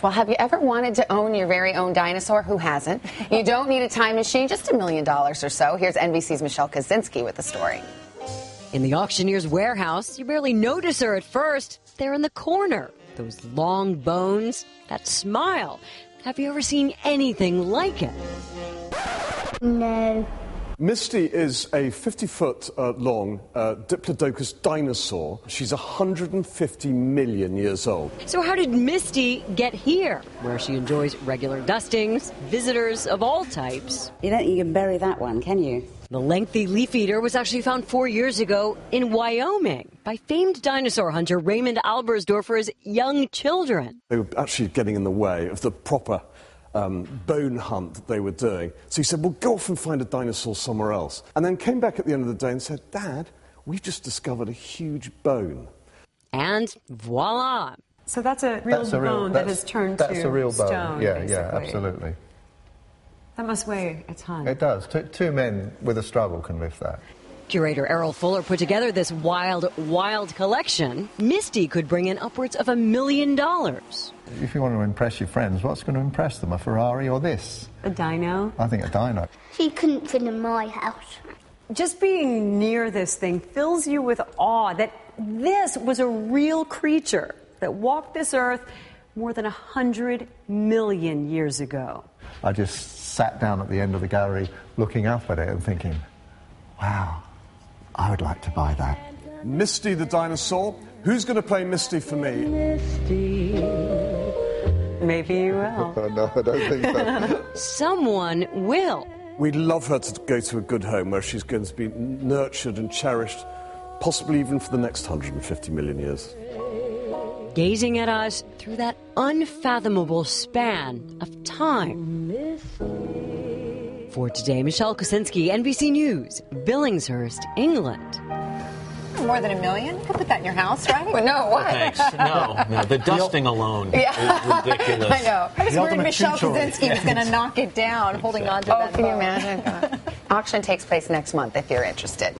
Well, have you ever wanted to own your very own dinosaur? Who hasn't? You don't need a time machine, just $1 million or so. Here's NBC's Michelle Kaczynski with the story. In the auctioneer's warehouse, you barely notice her at first. They're in the corner. Those long bones, that smile. Have you ever seen anything like it? No. Misty is a 50-foot long Diplodocus dinosaur. She's 150 million years old. So how did Misty get here, where she enjoys regular dustings, visitors of all types? You don't think you can bury that one, can you? The lengthy leaf eater was actually found 4 years ago in Wyoming by famed dinosaur hunter Raymond Albersdorfer's young children. They were actually getting in the way of the proper bone hunt that they were doing. So he said, well, go off and find a dinosaur somewhere else. And then came back at the end of the day and said, Dad, we've just discovered a huge bone. And voila. So that's a real bone that has turned to stone. That's a real bone. Stone, yeah, basically. yeah, absolutely. That must weigh a ton. It does. Two men with a struggle can lift that. Curator Errol Fuller put together this wild collection. Misty could bring in upwards of $1 million. If you want to impress your friends, what's going to impress them? A Ferrari or this? A dino? I think a dino. She couldn't fit in my house. Just being near this thing fills you with awe that this was a real creature that walked this earth more than 100 million years ago. I just sat down at the end of the gallery looking up at it and thinking, wow, I would like to buy that. Misty the dinosaur. Who's going to play Misty for me? Misty. Maybe you will. No, I don't think so. Someone will. We'd love her to go to a good home where she's going to be nurtured and cherished, possibly even for the next 150 million years. Gazing at us through that unfathomable span of time. For today, Michelle Kaczynski, NBC News, Billingshurst, England. More than $1 million? You could put that in your house, right? Well, no, what? Thanks. No, the dusting alone is ridiculous. I know. I was worried Michelle Kaczynski was going to knock it down, holding on to that. Oh, can you imagine? Auction takes place next month if you're interested.